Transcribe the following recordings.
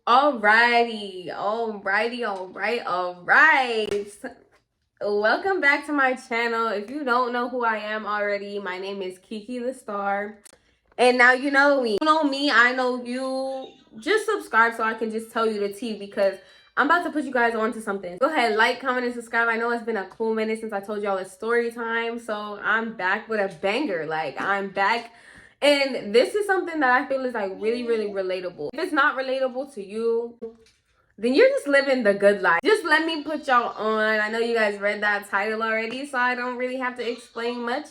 Alrighty, alright. Welcome back to my channel. If you don't know who I am already, my name is Kiki the Star. And now you know me. You know me, I know you. Just subscribe so I can just tell you the tea because I'm about to put you guys on to something. Go ahead, like, comment, and subscribe. I know it's been a cool minute since I told y'all it's story time. So I'm back with a banger. Like, I'm back. And this is something that I feel is like really relatable. If it's not relatable to you, then you're just living the good life. Just let me put y'all on. I know you guys read that title already, so I don't really have to explain much.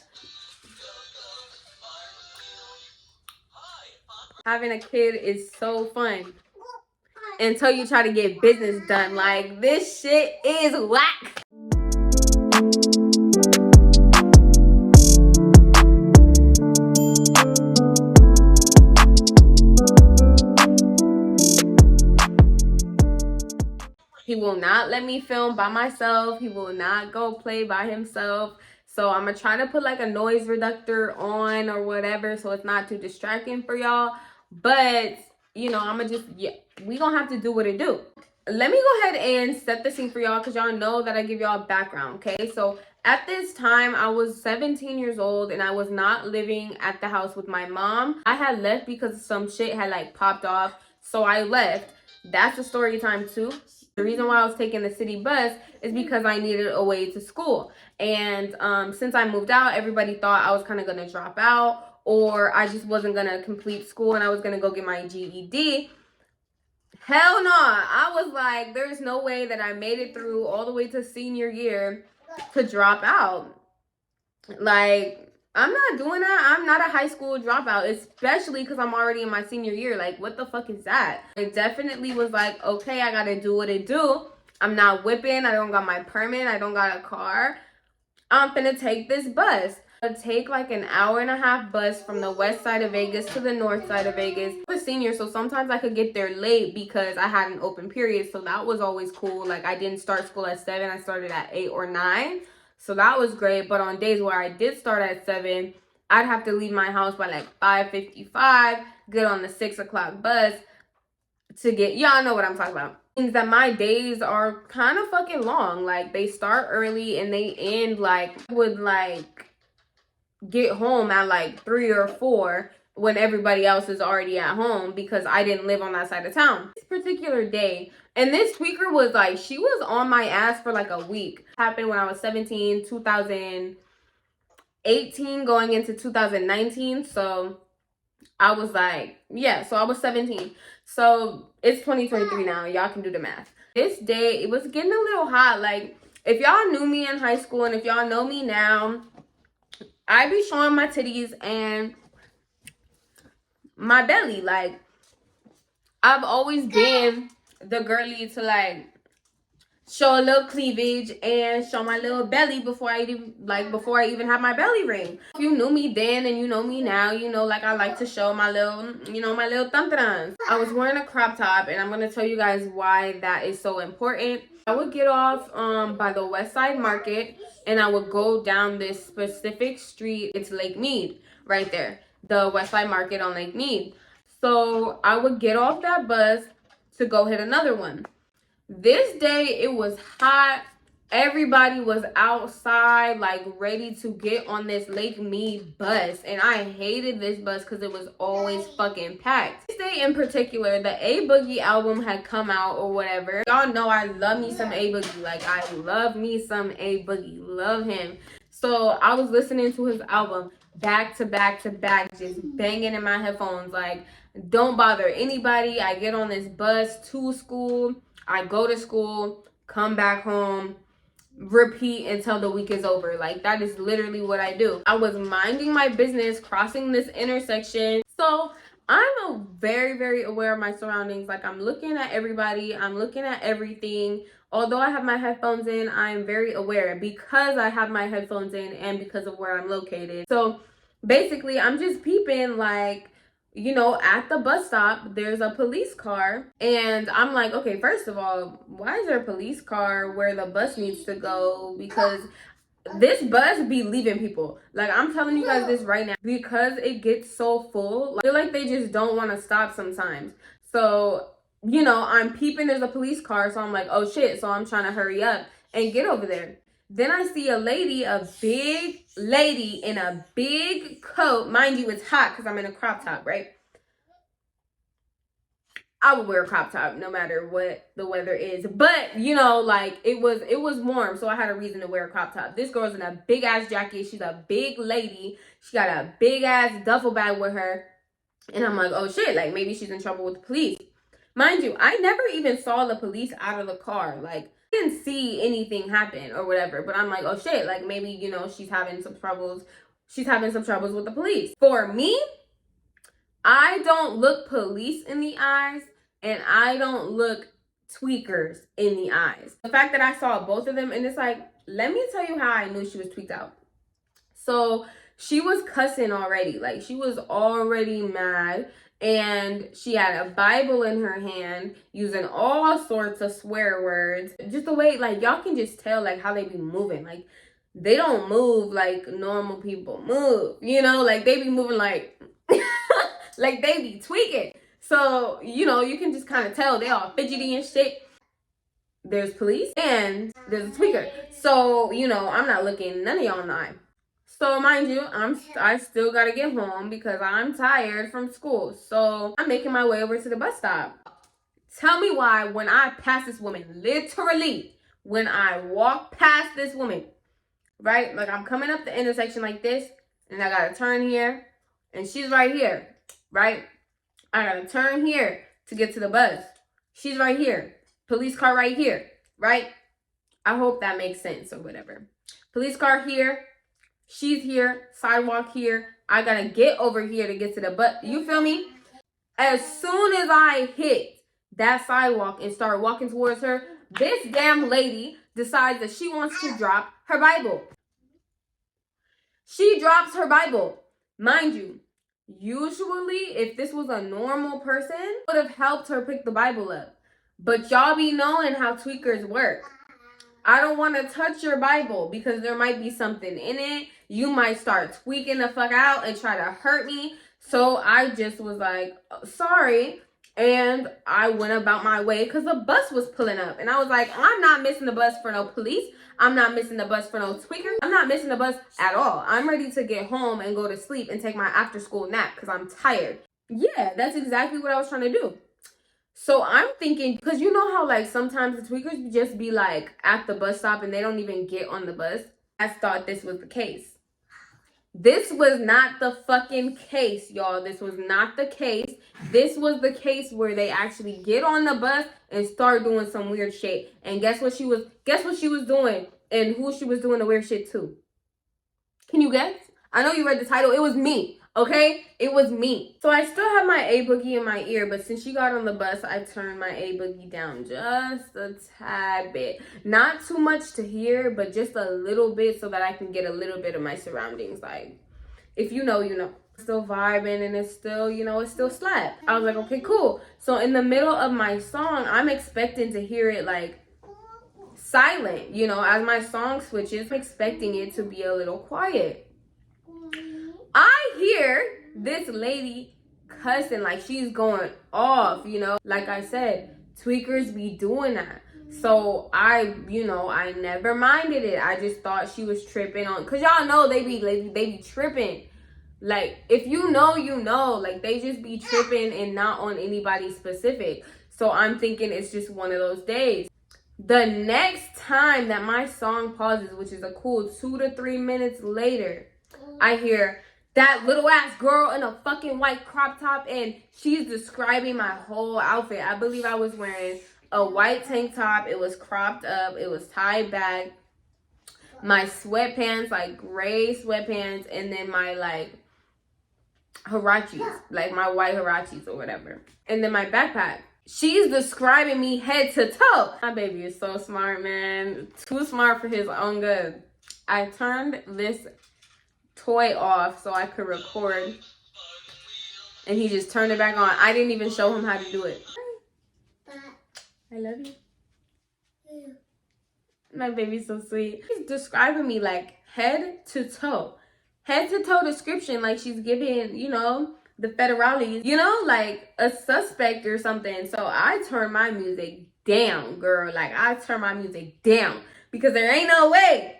Having a kid is so fun until you try to get business done. Like, this shit is whack. He will not let me film by myself. He will not go play by himself. So I'm going to try to put like a noise reductor on or whatever so it's not too distracting for y'all. But, you know, I'm going to just, we going to have to do what it do. Let me go ahead and set the scene for y'all because y'all know that I give y'all a background, okay? So at this time, I was 17 years old and I was not living at the house with my mom. I had left because some shit had like popped off. So I left. That's a story time too. The reason why I was taking the city bus is because I needed a way to school. And since I moved out, everybody thought I was kind of going to drop out or I just wasn't going to complete school and I was going to go get my GED. Hell no. I was like, there's no way that I made it through all the way to senior year to drop out. Like, I'm not doing that. I'm not a high school dropout, especially because I'm already in my senior year. Like, what the fuck is that? It definitely was like, okay, I gotta do what it do. I'm not whipping. I don't got my permit. I don't got a car. I'm finna take this bus. I take like an hour and a half bus from the west side of Vegas to the north side of Vegas. I was a senior, so sometimes I could get there late because I had an open period. So that was always cool. Like, I didn't start school at 7. I started at 8 or 9. So that was great. But on days where I did start at 7, I'd have to leave my house by like 5:55, get on the 6 o'clock bus to get, y'all know what I'm talking about. Means that my days are kind of fucking long. Like, they start early and they end like, would like get home at like 3 or 4 when everybody else is already at home because I didn't live on that side of town. This particular day, and this tweaker was like, she was on my ass for like a week. It happened when I was 17, 2018 going into 2019. So I was like, yeah, so I was 17. So it's 2023 now. Y'all can do the math. This day, it was getting a little hot. Like, if y'all knew me in high school and if y'all know me now, I be showing my titties and my belly. Like, I've always been the girly to like show a little cleavage and show my little belly before I even have my belly ring. If you knew me then and you know me now, you know, like, I like to show my little, you know, my little thumb-thums. I was wearing a crop top and I'm gonna tell you guys why that is so important. I would get off by the West Side Market and I would go down this specific street. It's Lake Mead right there, the West Side Market on Lake Mead. So I would get off that bus to go hit another one. This day, it was hot. Everybody was outside, like, ready to get on this Lake Mead bus. And I hated this bus because it was always fucking packed. This day in particular, the A Boogie album had come out or whatever. Y'all know I love me some A Boogie. Like, I love me some A Boogie. Love him. So I was listening to his album back to back to back, just banging in my headphones. Like, don't bother anybody. I get on this bus to school. I go to school, come back home, repeat until the week is over. Like, that is literally what I do. I was minding my business, crossing this intersection. So I'm very aware of my surroundings. Like, I'm looking at everybody. I'm looking at everything. Although I have my headphones in, I am very aware because I have my headphones in and because of where I'm located. So basically, I'm just peeping, like, you know, at the bus stop, there's a police car. And I'm like, okay, first of all, why is there a police car where the bus needs to go? Because this bus be leaving people. Like, I'm telling you guys this right now. Because it gets so full, I feel like they just don't want to stop sometimes. So you know, I'm peeping, there's a police car, so I'm like, oh shit, so I'm trying to hurry up and get over there. Then I see a big lady in a big coat. Mind you, it's hot because I'm in a crop top, right? I would wear a crop top no matter what the weather is. But, you know, like it was warm, so I had a reason to wear a crop top. This girl's in a big ass jacket. She's a big lady. She got a big ass duffel bag with her. And I'm like, oh shit, like maybe she's in trouble with the police. Mind you, I never even saw the police out of the car. Like, I didn't see anything happen or whatever. But I'm like, oh shit, like maybe, you know, she's having some troubles. She's having some troubles with the police. For me, I don't look police in the eyes and I don't look tweakers in the eyes. The fact that I saw both of them, and it's like, let me tell you how I knew she was tweaked out. So she was cussing already. Like, she was already mad. And she had a Bible in her hand, using all sorts of swear words. Just the way, like, y'all can just tell, like, how they be moving. Like, they don't move like normal people move. You know, like, they be moving like, like, they be tweaking. So, you know, you can just kind of tell they all fidgety and shit. There's police and there's a tweaker. So, you know, I'm not looking none of y'all in the eye. So mind you, I still gotta get home because I'm tired from school. So I'm making my way over to the bus stop. Tell me why when I pass this woman, literally, when I walk past this woman, right? Like I'm coming up the intersection like this, and I gotta turn here, and she's right here, right? I gotta turn here to get to the bus. She's right here. Police car right here, right? I hope that makes sense or whatever. Police car here. She's here, sidewalk here. I gotta get over here to get to the bus. You feel me? As soon as I hit that sidewalk and start walking towards her, this damn lady decides that she wants to drop her Bible. She drops her Bible. Mind you, usually if this was a normal person, I would have helped her pick the Bible up. But y'all be knowing how tweakers work. I don't want to touch your Bible because there might be something in it. You might start tweaking the fuck out and try to hurt me. So I just was like, sorry. And I went about my way because the bus was pulling up. And I was like, I'm not missing the bus for no police. I'm not missing the bus for no tweaker. I'm not missing the bus at all. I'm ready to get home and go to sleep and take my after school nap because I'm tired. Yeah, that's exactly what I was trying to do. So I'm thinking, because you know how like sometimes the tweakers just be like at the bus stop and they don't even get on the bus? I thought this was the case. This was not the fucking case, y'all. This was not the case. This was the case where they actually get on the bus and start doing some weird shit. And guess what she was doing and who she was doing the weird shit to? Can you guess? I know you read the title. It was me. Okay, it was me. So I still have my A boogie in my ear, but since she got on the bus, I turned my A boogie down just a tad bit. Not too much to hear, but just a little bit so that I can get a little bit of my surroundings. Like, if you know, you know. Still vibing and it's still, you know, it's still slap. I was like, okay, cool. So in the middle of my song, I'm expecting to hear it like silent, you know, as my song switches, I'm expecting it to be a little quiet. I hear this lady cussing like she's going off, you know. Like I said, tweakers be doing that. So I never minded it. I just thought she was tripping on, cause y'all know they be tripping. Like if you know, you know, like they just be tripping and not on anybody specific. So I'm thinking it's just one of those days. The next time that my song pauses, which is a cool 2 to 3 minutes later, I hear that little ass girl in a fucking white crop top, and she's describing my whole outfit. I believe I was wearing a white tank top. It was cropped up. It was tied back. My sweatpants, like gray sweatpants, and then my like Hirachis, like my white Hirachis or whatever. And then my backpack. She's describing me head to toe. My baby is so smart, man. Too smart for his own good. I turned this toy off so I could record, and he just turned it back on. I didn't even show him how to do it. I love you. My baby's so sweet. She's describing me like head to toe description, like she's giving, you know, the federales, you know, like a suspect or something. So I turn my music down, girl. Like, I turn my music down because there ain't no way.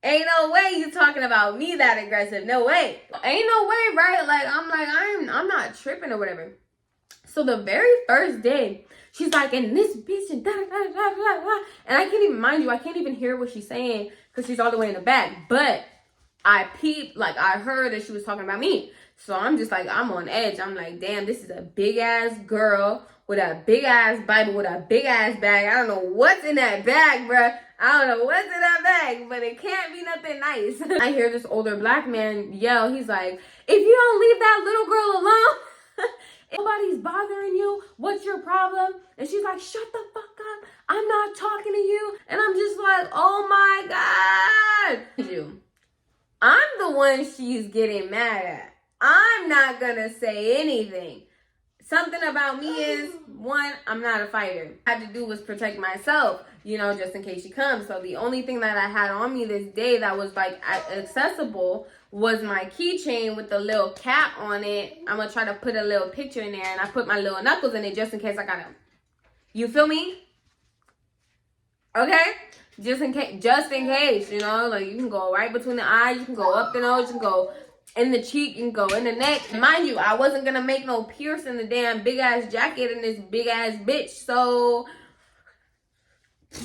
Ain't no way you talking about me that aggressive. No way. Ain't no way, right? Like, I'm not tripping or whatever. So the very first day, she's like, and this bitch and da da da da da. And I can't even, mind you, I can't even hear what she's saying because she's all the way in the back. But I peeped, like, I heard that she was talking about me. So I'm just like, I'm on edge. I'm like, damn, this is a big ass girl with a big ass Bible, with a big ass bag. I don't know what's in that bag, bruh. I don't know what's in that bag, but it can't be nothing nice. I hear this older black man yell. He's like, if you don't leave that little girl alone, if nobody's bothering you, what's your problem? And she's like, shut the fuck up. I'm not talking to you. And I'm just like, oh my God. I'm the one she's getting mad at. I'm not gonna say anything. Something about me is, one, I'm not a fighter. What I had to do was protect myself, you know, just in case she comes. So the only thing that I had on me this day that was like accessible was my keychain with the little cap on it. I'm gonna try to put a little picture in there, and I put my little knuckles in it just in case I gotta, you feel me? Okay? Just in case, you know, like you can go right between the eyes, you can go up the nose, you can go in the cheek, you can go in the neck. Mind you, I wasn't gonna make no pierce in the damn big ass jacket in this big ass bitch. So,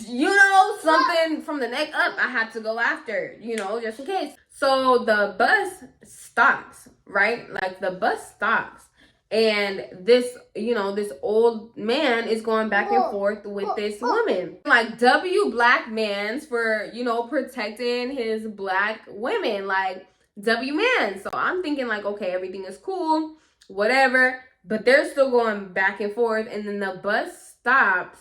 you know, something from the neck up, I had to go after, you know, just in case. So the bus stops, right? Like the bus stops. And this, you know, this old man is going back and forth with this woman. Like, W black man's for, you know, protecting his black women. Like, W man. So I'm thinking like, okay, everything is cool, whatever. But they're still going back and forth. And then the bus stops.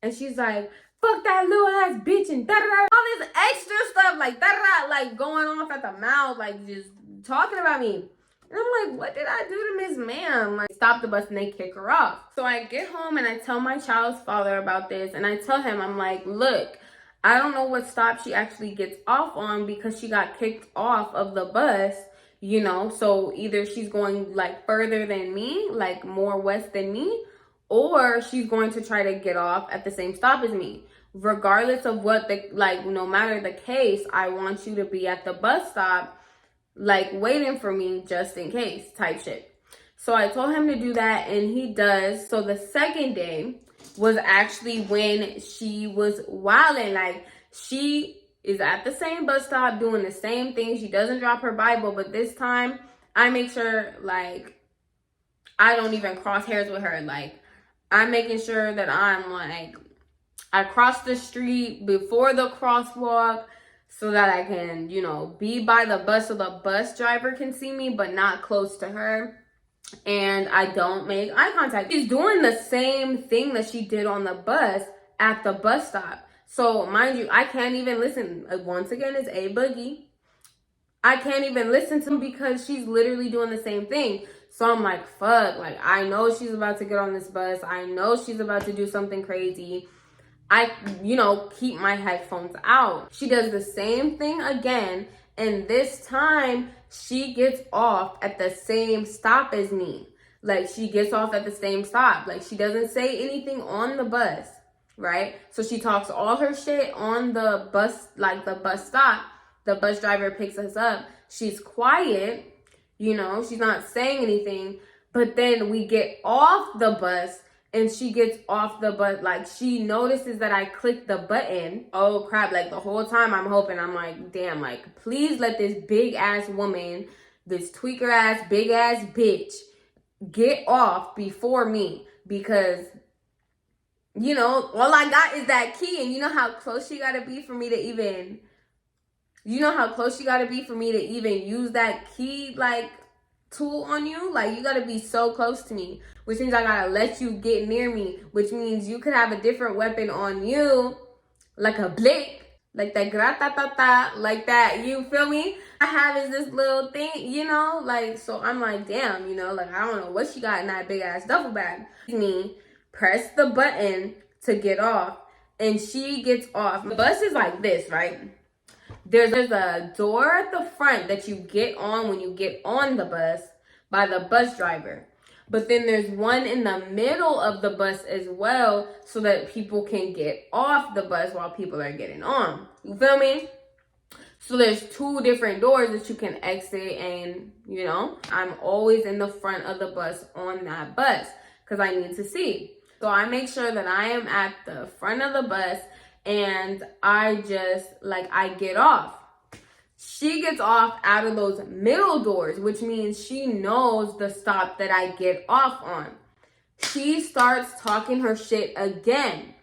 And she's like, fuck that little ass bitch and da-da-da. All this extra stuff, like da-da-da, like going off at the mouth, like just talking about me. And I'm like, what did I do to Miss Ma'am? Like, stop the bus and they kick her off. So I get home and I tell my child's father about this. And I tell him, I'm like, look, I don't know what stop she actually gets off on because she got kicked off of the bus, you know. So either she's going like further than me, like more west than me, or she's going to try to get off at the same stop as me. Regardless of what the, like, no matter the case, I want you to be at the bus stop, like waiting for me just in case type shit. So I told him to do that and he does. So the second day was actually when she was wilding. Like, she is at the same bus stop doing the same thing. She doesn't drop her Bible, but this time I make sure like I don't even cross hairs with her. Like, I'm making sure that I'm like, I cross the street before the crosswalk so that I can, you know, be by the bus so the bus driver can see me, but not close to her. And I don't make eye contact. She's doing the same thing that she did on the bus at the bus stop. So mind you, I can't even listen. Once again, it's a boogie. I can't even listen to him because she's literally doing the same thing. So I'm like, fuck, like I know she's about to get on this bus. I know she's about to do something crazy. I, you know, keep my headphones out. She does the same thing again. And this time she gets off at the same stop as me. Like, she gets off at the same stop. Like, she doesn't say anything on the bus, right? So she talks all her shit on the bus, like the bus stop. The bus driver picks us up. She's quiet, you know, she's not saying anything. But then we get off the bus and she gets off the bus. Like, she notices that I clicked the button. Oh crap, like the whole time I'm hoping, I'm like, damn, like please let this big ass woman, this tweaker ass, big ass bitch get off before me. Because, you know, all I got is that key. And you know how close she gotta be for me to even, you know how close you gotta be for me to even use that key, like, tool on you? Like, you gotta be so close to me, which means I gotta let you get near me, which means you could have a different weapon on you, like a blick, like that grata-ta-ta, like that, you feel me? I have is this little thing, you know, like, so I'm like, damn, you know, like, I don't know what she got in that big ass duffel bag. Me press the button to get off, and she gets off. The bus is like this, right? There's a door at the front that you get on when you get on the bus, by the bus driver. But then there's one in the middle of the bus as well, so that people can get off the bus while people are getting on. You feel me? So there's 2 different doors that you can exit, and you know, I'm always in the front of the bus on that bus because I need to see. So I make sure that I am at the front of the bus, and I just, like, I get off. She gets off out of those middle doors, which means she knows the stop that I get off on. She starts talking her shit again.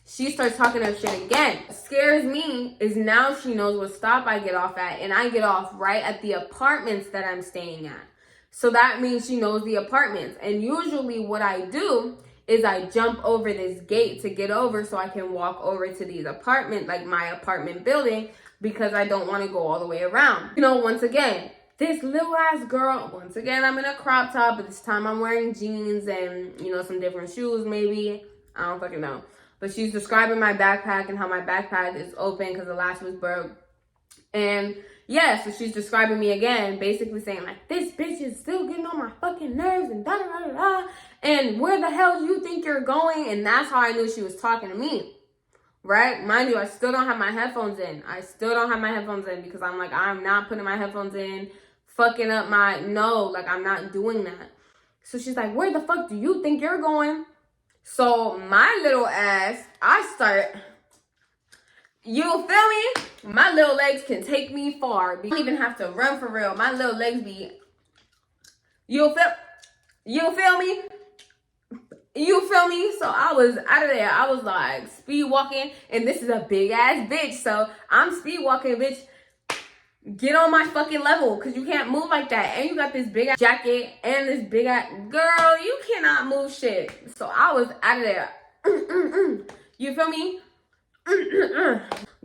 What scares me is now she knows what stop I get off at, and I get off right at the apartments that I'm staying at. So that means she knows the apartments. And usually what I do is I jump over this gate to get over so I can walk over to these apartments, like my apartment building, because I don't want to go all the way around. You know, once again, this little ass girl, once again, I'm in a crop top, but this time I'm wearing jeans and, you know, some different shoes maybe. I don't fucking know. But she's describing my backpack and how my backpack is open because the latch was broke. And yeah, so she's describing me again, basically saying like, this bitch is still getting on my fucking nerves and da da da da. And where the hell do you think you're going? And that's how I knew she was talking to me. Right? Mind you, I still don't have my headphones in. Because I'm like, I'm not putting my headphones in, fucking up my, no, like I'm not doing that. So she's like, where the fuck do you think you're going? So my little ass, I start, you feel me? My little legs can take me far. I don't even have to run for real. My little legs be, you feel me? You feel me? So I was out of there. I was like speed walking, and this is a big ass bitch. So I'm speed walking, bitch. Get on my fucking level, because you can't move like that. And you got this big ass jacket and this big ass, girl, you cannot move shit. So I was out of there. You feel me?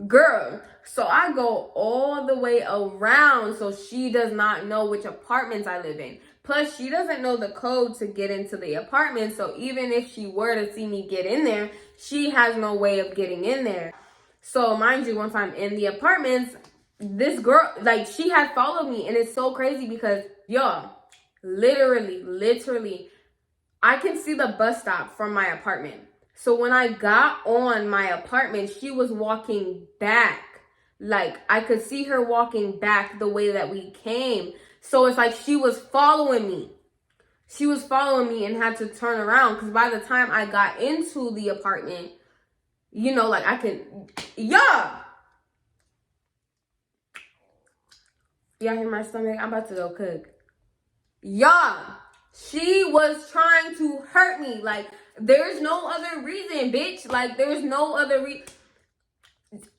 Girl. So I go all the way around so she does not know which apartments I live in. Plus, she doesn't know the code to get into the apartment. So even if she were to see me get in there, she has no way of getting in there. So mind you, once I'm in the apartments, this girl, like, she had followed me. And it's so crazy because, y'all, literally, I can see the bus stop from my apartment. So when I got on my apartment, she was walking back. Like, I could see her walking back the way that we came. So it's like she was following me. She was following me and had to turn around. Because by the time I got into the apartment, you know, like I can... Yeah! Y'all hear my stomach? I'm about to go cook. Y'all! She was trying to hurt me. Like, there's no other reason, bitch. Like, there's no other reason.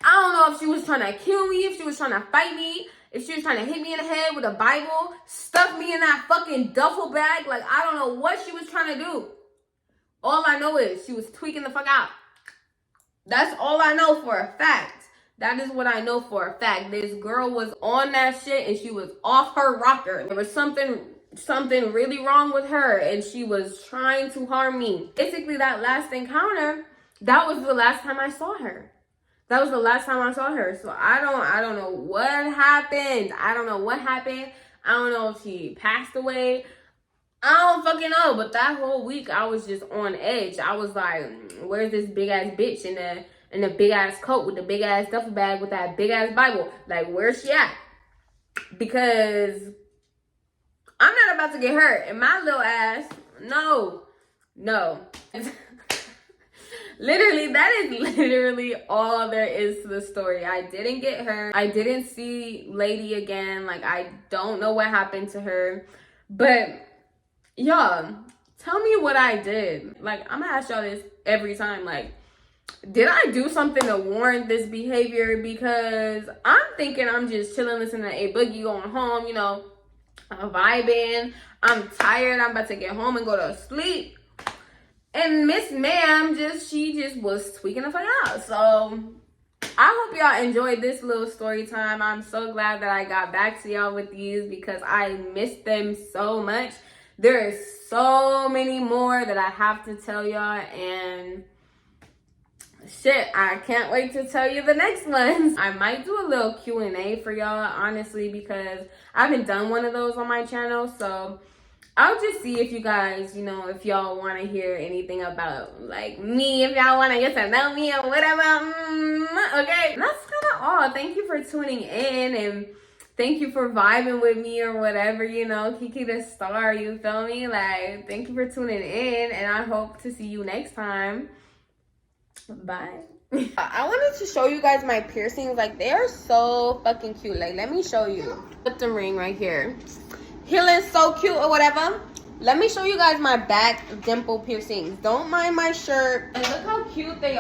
I don't know if she was trying to kill me, if she was trying to fight me, if she was trying to hit me in the head with a Bible, stuff me in that fucking duffel bag. Like, I don't know what she was trying to do. All I know is she was tweaking the fuck out. That's all I know for a fact. That is what I know for a fact. This girl was on that shit and she was off her rocker. There was something really wrong with her and she was trying to harm me. Basically, that last encounter, that was the last time I saw her. So I don't know what happened. I don't know if she passed away. I don't fucking know. But that whole week I was just on edge. I was like, where's this big ass bitch in the big ass coat with the big ass duffel bag with that big ass Bible? Like, where's she at? Because I'm not about to get hurt. And my little ass, no. Literally, that is literally all there is to the story. I didn't get hurt. I didn't see Lady again. Like, I don't know what happened to her. But, y'all, tell me what I did. Like, I'm gonna ask y'all this every time. Like, did I do something to warrant this behavior? Because I'm thinking I'm just chilling, listening to A Boogie, going home, you know, vibing. I'm tired. I'm about to get home and go to sleep. And Miss Ma'am she just was tweaking the fuck out. So I hope y'all enjoyed this little story time. I'm so glad that I got back to y'all with these because I missed them so much. There is so many more that I have to tell y'all. And shit, I can't wait to tell you the next ones. I might do a little Q&A for y'all, honestly, because I haven't done one of those on my channel. So I'll just see if you guys, you know, if y'all want to hear anything about, like, me, if y'all want to get to know me or whatever. Okay, that's kind of all. Thank you for tuning in, and thank you for vibing with me or whatever, you know, Kiki the Star, you feel me? Like, thank you for tuning in, and I hope to see you next time. Bye. I wanted to show you guys my piercings. Like, they are so fucking cute. Like, let me show you. Put the ring right here. Healing so cute or whatever. Let me show you guys my back dimple piercings. Don't mind my shirt. And look how cute they are.